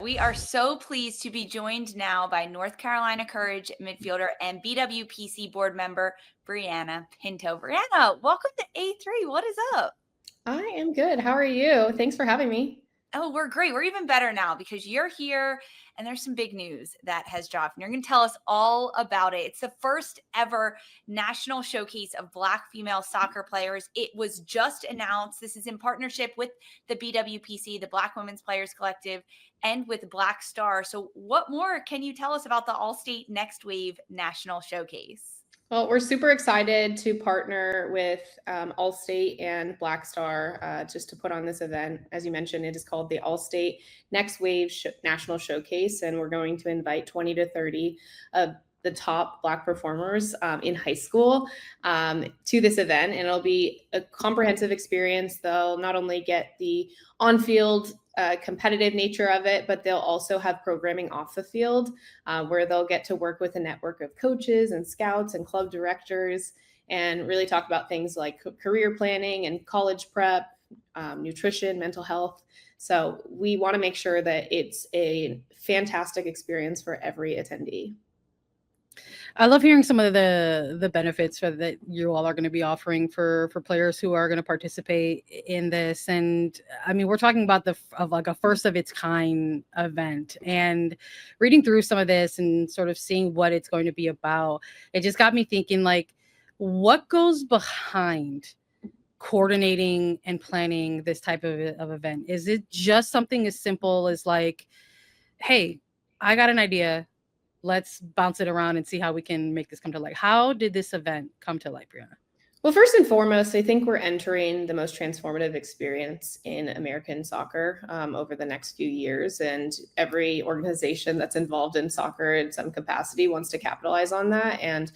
we are so pleased to be joined now by North Carolina Courage midfielder and BWPC board member, Brianna Pinto. Brianna, welcome to A3. What is up? I am good. How are you? Thanks for having me. Oh, we're great. We're even better now because you're here and there's some big news that has dropped. And you're going to tell us all about it. It's the first ever national showcase of Black female soccer players. It was just announced. This is in partnership with the BWPC, the Black Women's Players Collective, and with Black Stars. So what more can you tell us about the Allstate Next Wave National Showcase? Well, we're super excited to partner with Allstate and Black Star just to put on this event. As you mentioned, it is called the Allstate Next Wave National Showcase, and we're going to invite 20 to 30 of the top Black performers in high school to this event. And it'll be a comprehensive experience. They'll not only get the on-field competitive nature of it, but they'll also have programming off the field where they'll get to work with a network of coaches and scouts and club directors and really talk about things like career planning and college prep, nutrition, mental health. So we want to make sure that it's a fantastic experience for every attendee. I love hearing some of the benefits that you all are going to be offering for players who are going to participate in this. And I mean, we're talking about like a first of its kind event, and reading through some of this and sort of seeing what it's going to be about. It just got me thinking, like, what goes behind coordinating and planning this type of event? Is it just something as simple as like, hey, I got an idea, let's bounce it around and see how we can make this come to light? How did this event come to light, Brianna? Well, first and foremost, I think we're entering the most transformative experience in American soccer over the next few years. And every organization that's involved in soccer in some capacity wants to capitalize on that. And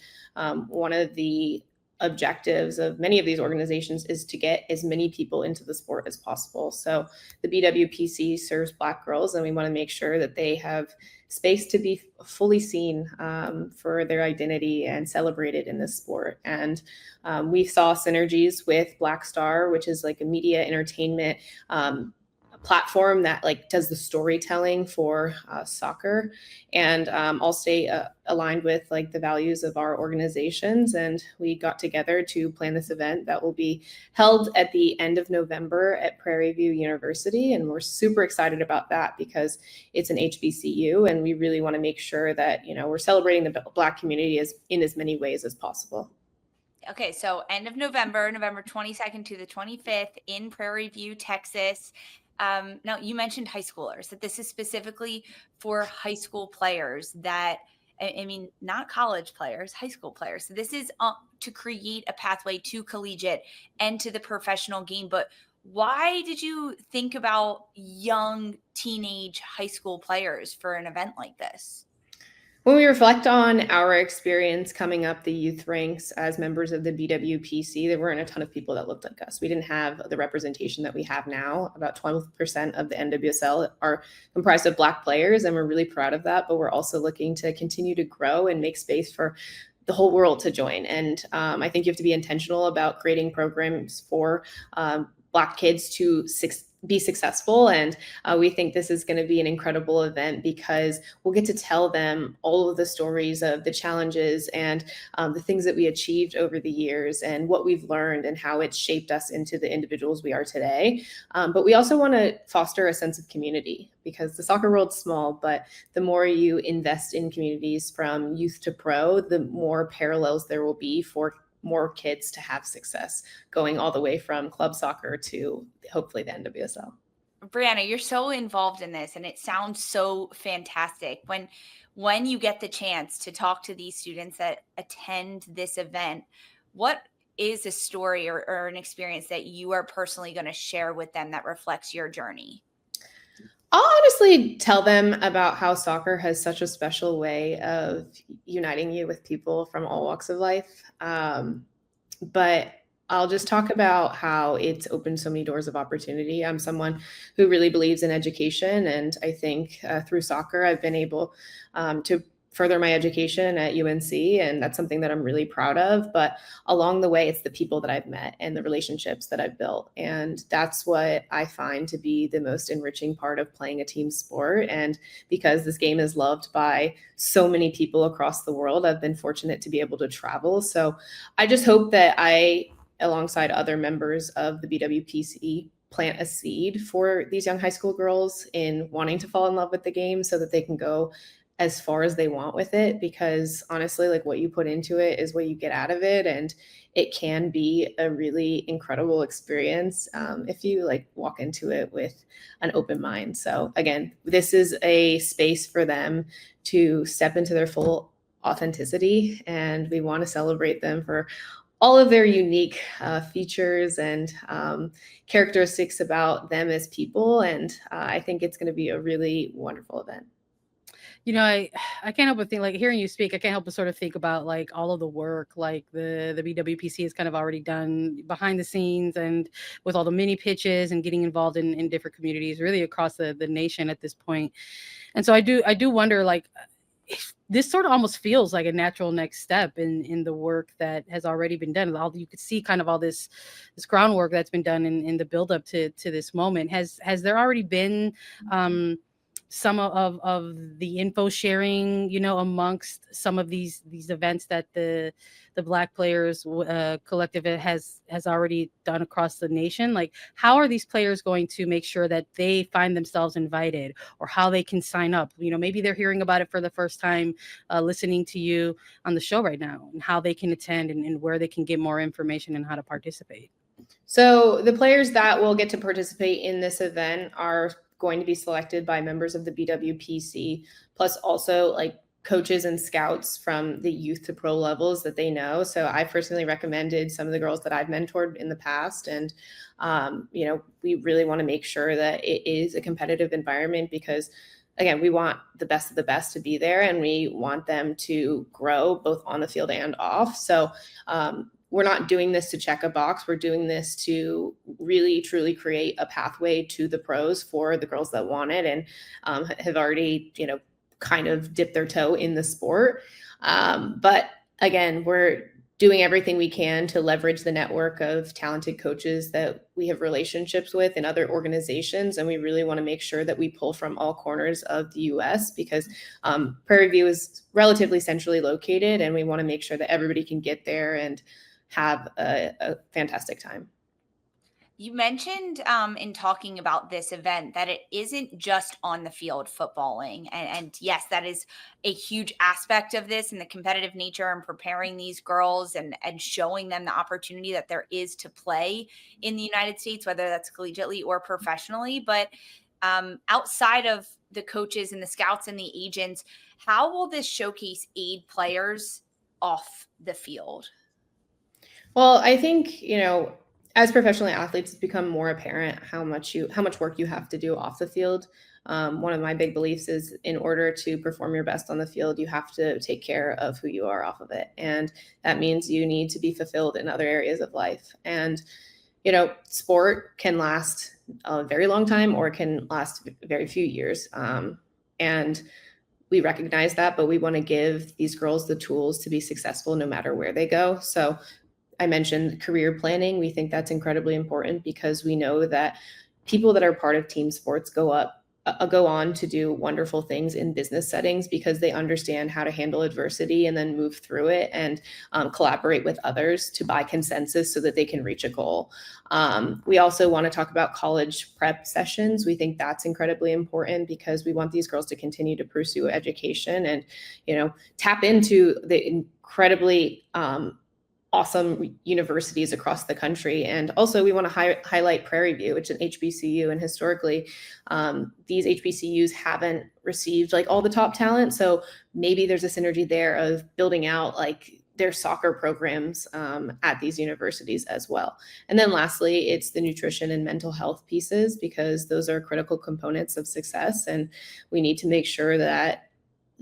one of the objectives of many of these organizations is to get as many people into the sport as possible. So the BWPC serves Black girls, and we want to make sure that they have space to be fully seen for their identity and celebrated in this sport. And we saw synergies with Black Star, which is like a media entertainment platform that like does the storytelling for soccer, and Allstate aligned with like the values of our organizations, and we got together to plan this event that will be held at the end of November at Prairie View University. And we're super excited about that because it's an HBCU, and we really want to make sure that, you know, we're celebrating the Black community in as many ways as possible. Okay, so end of November, November 22nd to the 25th in Prairie View, Texas. Now, you mentioned high schoolers, that this is specifically for high school players that, I mean, not college players, high school players. So this is to create a pathway to collegiate and to the professional game. But why did you think about young teenage high school players for an event like this? When we reflect on our experience coming up the youth ranks as members of the BWPC, there weren't a ton of people that looked like us. We didn't have the representation that we have now. About 12% of the NWSL are comprised of Black players, and we're really proud of that. But we're also looking to continue to grow and make space for the whole world to join. And I think you have to be intentional about creating programs for Black kids to be successful. And we think this is going to be an incredible event because we'll get to tell them all of the stories of the challenges and the things that we achieved over the years and what we've learned and how it's shaped us into the individuals we are today. But we also want to foster a sense of community because the soccer world's small, but the more you invest in communities from youth to pro, the more parallels there will be for more kids to have success, going all the way from club soccer to hopefully the NWSL. Brianna, you're so involved in this, and it sounds so fantastic. When you get the chance to talk to these students that attend this event, what is a story or an experience that you are personally going to share with them that reflects your journey? I'll honestly tell them about how soccer has such a special way of uniting you with people from all walks of life. But I'll just talk about how it's opened so many doors of opportunity. I'm someone who really believes in education. And I think through soccer, I've been able to further my education at UNC, and that's something that I'm really proud of. But along the way, it's the people that I've met and the relationships that I've built. And that's what I find to be the most enriching part of playing a team sport. And because this game is loved by so many people across the world, I've been fortunate to be able to travel. So I just hope that I, alongside other members of the BWPC, plant a seed for these young high school girls in wanting to fall in love with the game so that they can go as far as they want with it, because honestly, like, what you put into it is what you get out of it. And it can be a really incredible experience if you like walk into it with an open mind. So again, this is a space for them to step into their full authenticity, and we want to celebrate them for all of their unique features and characteristics about them as people. And I think it's going to be a really wonderful event. You know, I can't help but think, like, hearing you speak, I can't help but sort of think about like all of the work like the BWPC has kind of already done behind the scenes, and with all the mini pitches and getting involved in different communities really across the nation at this point. And so I do wonder, like, this sort of almost feels like a natural next step in the work that has already been done. You could see kind of all this groundwork that's been done in the build up to this moment. Has there already been some of the info sharing, you know, amongst some of these events that the Black Players Collective has already done across the nation? Like, how are these players going to make sure that they find themselves invited, or how they can sign up? You know, maybe they're hearing about it for the first time, listening to you on the show right now, and how they can attend and where they can get more information and how to participate. So the players that will get to participate in this event are going to be selected by members of the BWPC, plus also like coaches and scouts from the youth to pro levels that they know. So I personally recommended some of the girls that I've mentored in the past. And, you know, we really want to make sure that it is a competitive environment, because again, we want the best of the best to be there, and we want them to grow both on the field and off. So we're not doing this to check a box. We're doing this to really, truly create a pathway to the pros for the girls that want it and have already, you know, kind of dipped their toe in the sport. But again, we're doing everything we can to leverage the network of talented coaches that we have relationships with in other organizations. And we really want to make sure that we pull from all corners of the US, because Prairie View is relatively centrally located, and we want to make sure that everybody can get there and have a fantastic time. You mentioned in talking about this event that it isn't just on the field footballing. And yes, that is a huge aspect of this, and the competitive nature and preparing these girls and showing them the opportunity that there is to play in the United States, whether that's collegiately or professionally. But outside of the coaches and the scouts and the agents, how will this showcase aid players off the field? Well, I think, you know, as professional athletes, it's become more apparent how much work you have to do off the field. One of my big beliefs is, in order to perform your best on the field, you have to take care of who you are off of it. And that means you need to be fulfilled in other areas of life. And, you know, sport can last a very long time, or it can last very few years. And we recognize that, but we want to give these girls the tools to be successful no matter where they go. So I mentioned career planning. We think that's incredibly important, because we know that people that are part of team sports go on to do wonderful things in business settings, because they understand how to handle adversity and then move through it and collaborate with others to buy consensus so that they can reach a goal. We also want to talk about college prep sessions. We think that's incredibly important, because we want these girls to continue to pursue education and, you know, tap into the incredibly awesome universities across the country. And also we want to highlight Prairie View, which is an HBCU. And historically, these HBCUs haven't received like all the top talent. So maybe there's a synergy there of building out like their soccer programs at these universities as well. And then lastly, it's the nutrition and mental health pieces, because those are critical components of success. And we need to make sure that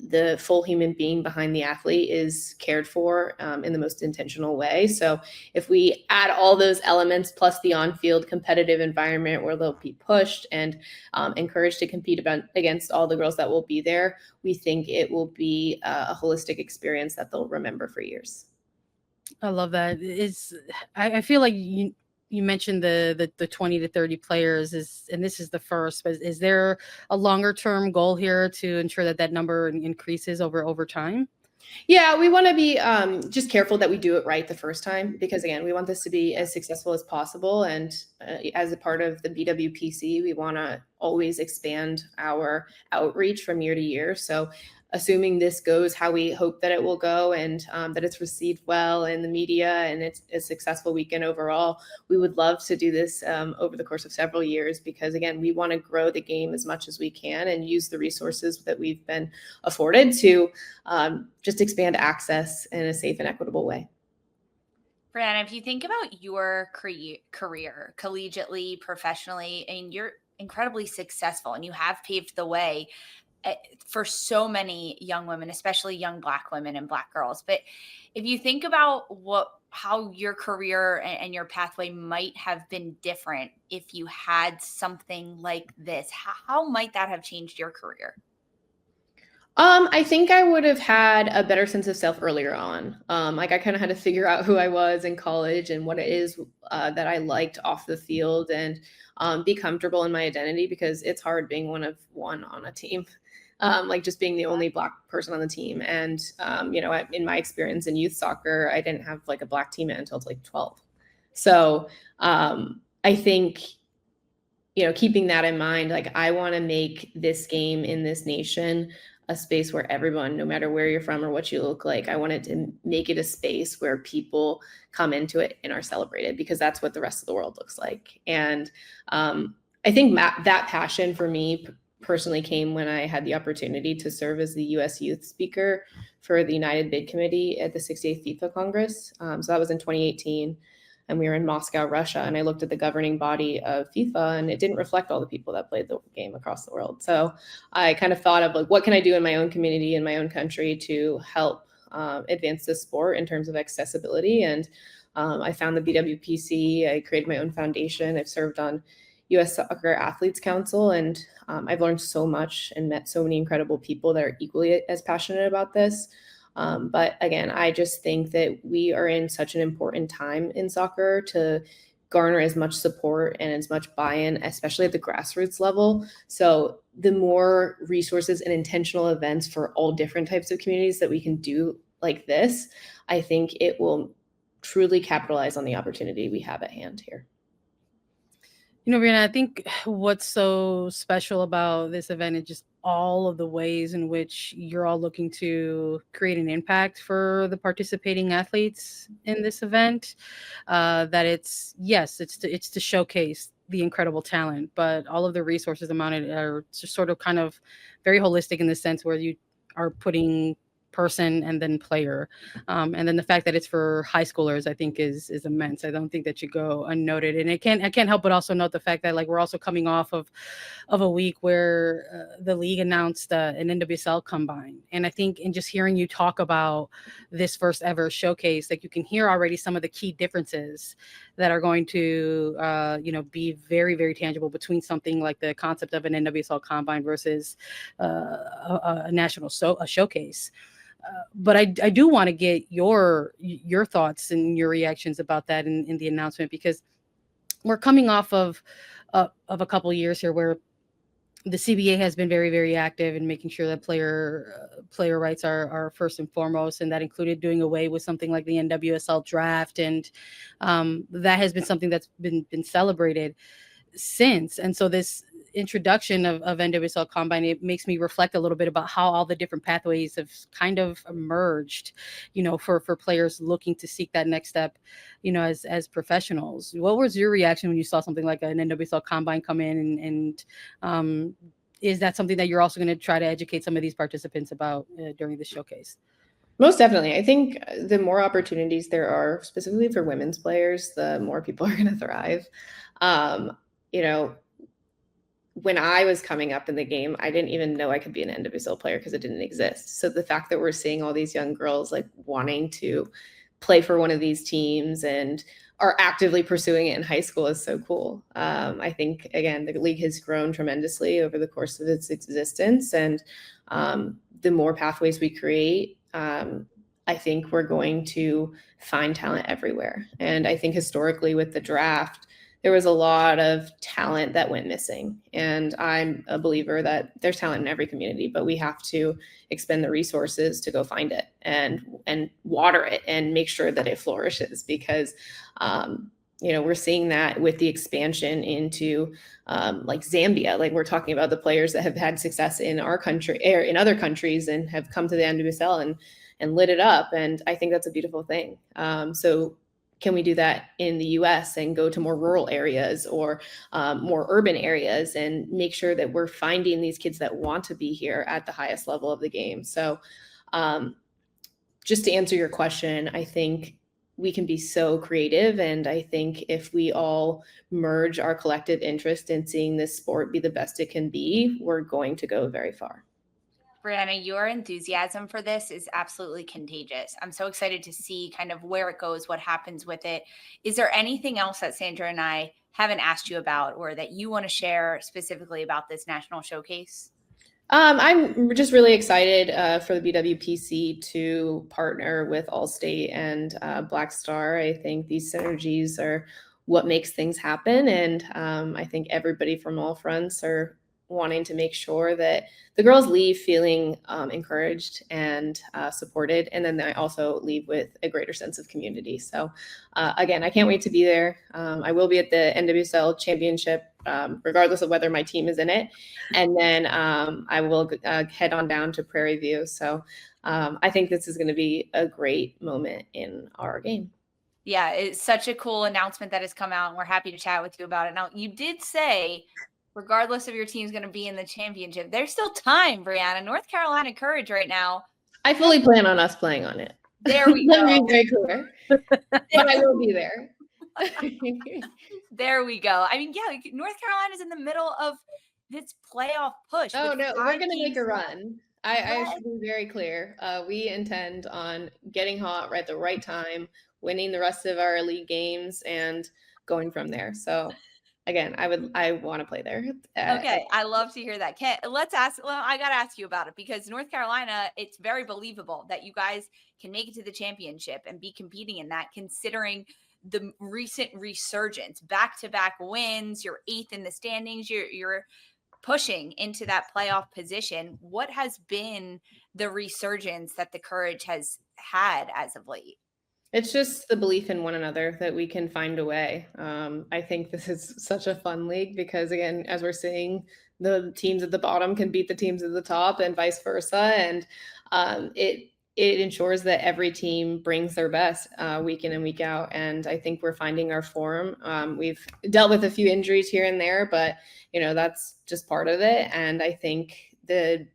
the full human being behind the athlete is cared for in the most intentional way. So if we add all those elements plus the on-field competitive environment where they'll be pushed and encouraged to compete against all the girls that will be there, we think it will be a holistic experience that they'll remember for years. I love that. I feel like you mentioned the 20 to 30 players and this is the first, but is there a longer term goal here to ensure that number increases over time? Yeah, we want to be just careful that we do it right the first time, because again, we want this to be as successful as possible. And as a part of the BWPC, we want to always expand our outreach from year to year. So assuming this goes how we hope that it will go, and that it's received well in the media and it's a successful weekend overall, we would love to do this over the course of several years, because again, we want to grow the game as much as we can and use the resources that we've been afforded to just expand access in a safe and equitable way. Brianna, if you think about your career collegiately, professionally, and you're incredibly successful and you have paved the way for so many young women, especially young Black women and Black girls. But if you think about how your career and your pathway might have been different if you had something like this, how might that have changed your career? I think I would have had a better sense of self earlier on. Like I kind of had to figure out who I was in college and what it is that I liked off the field, and be comfortable in my identity, because it's hard being one of one on a team. Like just being the only Black person on the team. And, in my experience in youth soccer, I didn't have like a Black teammate until I was like 12. So I think, keeping that in mind, like I want to make this game in this nation a space where everyone, no matter where you're from or what you look like, I wanted to make it a space where people come into it and are celebrated, because that's what the rest of the world looks like. And I think that passion for me personally came when I had the opportunity to serve as the U.S. Youth Speaker for the United Bid Committee at the 68th FIFA Congress. So that was in 2018, and we were in Moscow, Russia, and I looked at the governing body of FIFA, and it didn't reflect all the people that played the game across the world. So I kind of thought of like, what can I do in my own community, in my own country, to help advance the sport in terms of accessibility? And I found the BWPC. I created my own foundation. I've served on U.S. Soccer Athletes Council, and I've learned so much and met so many incredible people that are equally as passionate about this. But again, I just think that we are in such an important time in soccer to garner as much support and as much buy-in, especially at the grassroots level. So the more resources and intentional events for all different types of communities that we can do like this, I think it will truly capitalize on the opportunity we have at hand here. Brianna, I think what's so special about this event is just all of the ways in which you're all looking to create an impact for the participating athletes in this event. That it's to showcase the incredible talent, but all of the resources amounted are just sort of kind of very holistic in the sense where you are putting person and then player, and then the fact that it's for high schoolers, I think is immense. I don't think that should go unnoted. And I can't help but also note the fact that like we're also coming off of a week where the league announced an NWSL combine, and I think in just hearing you talk about this first ever showcase, like you can hear already some of the key differences that are going to be very, very tangible between something like the concept of an NWSL combine versus a national showcase. But I do want to get your thoughts and your reactions about that in the announcement, because we're coming off of a couple of years here where the CBA has been very, very active in making sure that player rights are first and foremost, and that included doing away with something like the NWSL draft, and that has been something that's been celebrated since. And so this introduction of NWSL Combine, it makes me reflect a little bit about how all the different pathways have kind of emerged, for players looking to seek that next step, as professionals. What was your reaction when you saw something like an NWSL Combine come in, and is that something that you're also going to try to educate some of these participants about during the showcase? Most definitely. I think the more opportunities there are, specifically for women's players, the more people are going to thrive. when I was coming up in the game, I didn't even know I could be an NWSL player because it didn't exist. So the fact that we're seeing all these young girls like wanting to play for one of these teams and are actively pursuing it in high school is so cool. I think, again, the league has grown tremendously over the course of its existence. And the more pathways we create, I think we're going to find talent everywhere. And I think historically with the draft, there was a lot of talent that went missing. And I'm a believer that there's talent in every community, but we have to expend the resources to go find it and water it and make sure that it flourishes, because we're seeing that with the expansion into like Zambia. Like, we're talking about the players that have had success in our country or in other countries and have come to the NWSL and lit it up. And I think that's a beautiful thing. So can we do that in the US and go to more rural areas or more urban areas and make sure that we're finding these kids that want to be here at the highest level of the game? So just to answer your question, I think we can be so creative. And I think if we all merge our collective interest in seeing this sport be the best it can be, we're going to go very far. Brianna, your enthusiasm for this is absolutely contagious. I'm so excited to see kind of where it goes, what happens with it. Is there anything else that Sandra and I haven't asked you about or that you want to share specifically about this national showcase? I'm just really excited for the BWPC to partner with Allstate and Black Star. I think these synergies are what makes things happen. And I think everybody from all fronts are wanting to make sure that the girls leave feeling encouraged and supported. And then they also leave with a greater sense of community. So again, I can't wait to be there. I will be at the NWSL championship, regardless of whether my team is in it. And then I will head on down to Prairie View. So I think this is going to be a great moment in our game. Yeah, it's such a cool announcement that has come out, and we're happy to chat with you about it. Now, you did say, regardless of your team's going to be in the championship, there's still time, Brianna. North Carolina Courage right now. I fully plan on us playing on it. There we go. Let me be very clear. But I will be there. There we go. I mean, yeah, North Carolina's in the middle of this playoff push. Oh, no, we're going to make a left. run. I should be very clear. We intend on getting hot at the right time, winning the rest of our league games, and going from there. So again, I want to play there. Okay, I love to hear that. I got to ask you about it, because North Carolina, it's very believable that you guys can make it to the championship and be competing in that, considering the recent resurgence, back-to-back wins, you're 8th in the standings, you're pushing into that playoff position. What has been the resurgence that the Courage has had as of late? It's just the belief in one another that we can find a way. I think this is such a fun league because, again, as we're seeing, the teams at the bottom can beat the teams at the top and vice versa. And it ensures that every team brings their best week in and week out. And I think we're finding our form. We've dealt with a few injuries here and there, but, that's just part of it. And I think the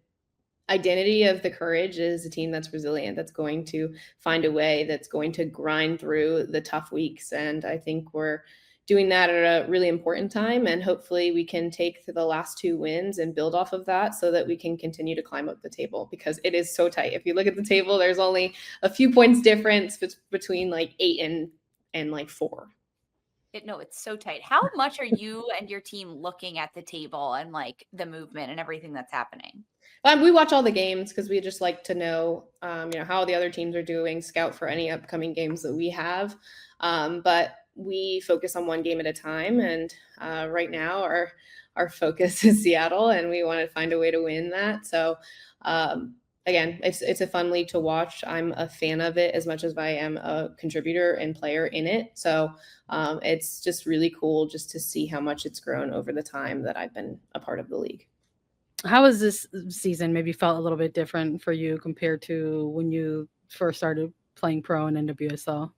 identity of the Courage is a team that's resilient, that's going to find a way, that's going to grind through the tough weeks. And I think we're doing that at a really important time. And hopefully we can take the last 2 wins and build off of that so that we can continue to climb up the table, because it is so tight. If you look at the table, there's only a few points difference between like 8 and like 4. No, it's so tight. How much are you and your team looking at the table and like the movement and everything that's happening? We watch all the games because we just like to know, how the other teams are doing, scout for any upcoming games that we have. But we focus on one game at a time. And right now our focus is Seattle, and we want to find a way to win that. So again, it's a fun league to watch. I'm a fan of it as much as I am a contributor and player in it. So it's just really cool just to see how much it's grown over the time that I've been a part of the league. How has this season maybe felt a little bit different for you compared to when you first started playing pro in NWSL?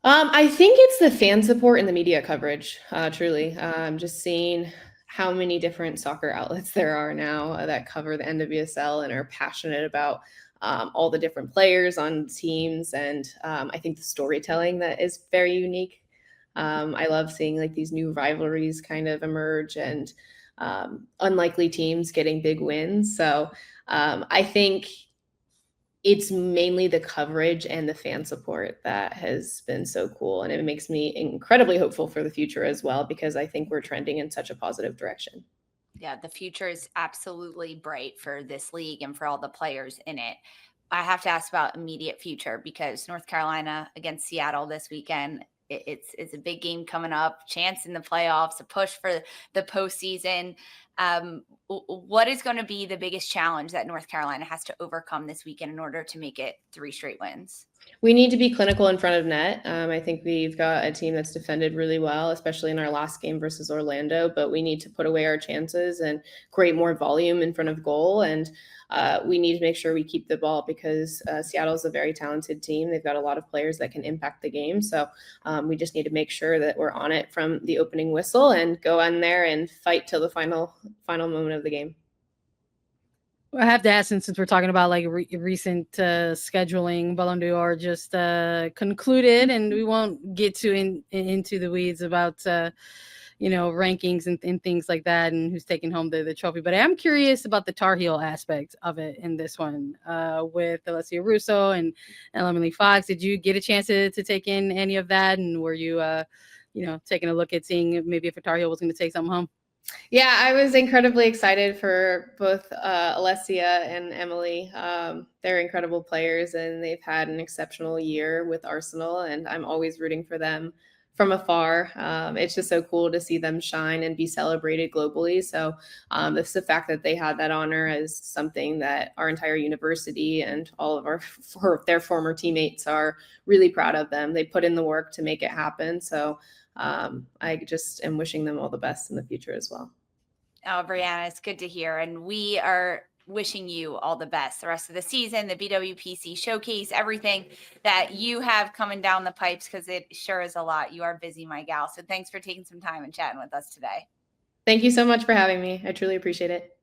I think it's the fan support and the media coverage, truly. Just seeing how many different soccer outlets there are now that cover the NWSL and are passionate about all the different players on teams. And I think the storytelling that is very unique. I love seeing like these new rivalries kind of emerge. And unlikely teams getting big wins. So I think it's mainly the coverage and the fan support that has been so cool. And it makes me incredibly hopeful for the future as well, because I think we're trending in such a positive direction. Yeah, the future is absolutely bright for this league and for all the players in it. I have to ask about immediate future because North Carolina against Seattle this weekend. It's a big game coming up, chance in the playoffs, a push for the postseason. What is going to be the biggest challenge that North Carolina has to overcome this weekend in order to make it 3 straight wins? We need to be clinical in front of net. I think we've got a team that's defended really well, especially in our last game versus Orlando, but we need to put away our chances and create more volume in front of goal. And we need to make sure we keep the ball because Seattle is a very talented team. They've got a lot of players that can impact the game. So we just need to make sure that we're on it from the opening whistle and go in there and fight till the final moment of the game. I have to ask, since we're talking about like recent scheduling, Ballon d'Or just concluded, and we won't get into the weeds about rankings and things like that, and who's taking home the trophy. But I am curious about the Tar Heel aspect of it in this one with Alessia Russo and Emily Fox. Did you get a chance to take in any of that, and were you taking a look at seeing maybe if a Tar Heel was going to take something home? Yeah, I was incredibly excited for both Alessia and Emily. They're incredible players, and they've had an exceptional year with Arsenal, and I'm always rooting for them from afar. It's just so cool to see them shine and be celebrated globally. So it's the fact that they had that honor is something that our entire university and all of their former teammates are really proud of them. They put in the work to make it happen. So I just am wishing them all the best in the future as well. Oh, Brianna, it's good to hear. And we are wishing you all the best the rest of the season, the BWPC showcase, everything that you have coming down the pipes, because it sure is a lot. You are busy, my gal. So thanks for taking some time and chatting with us today. Thank you so much for having me. I truly appreciate it.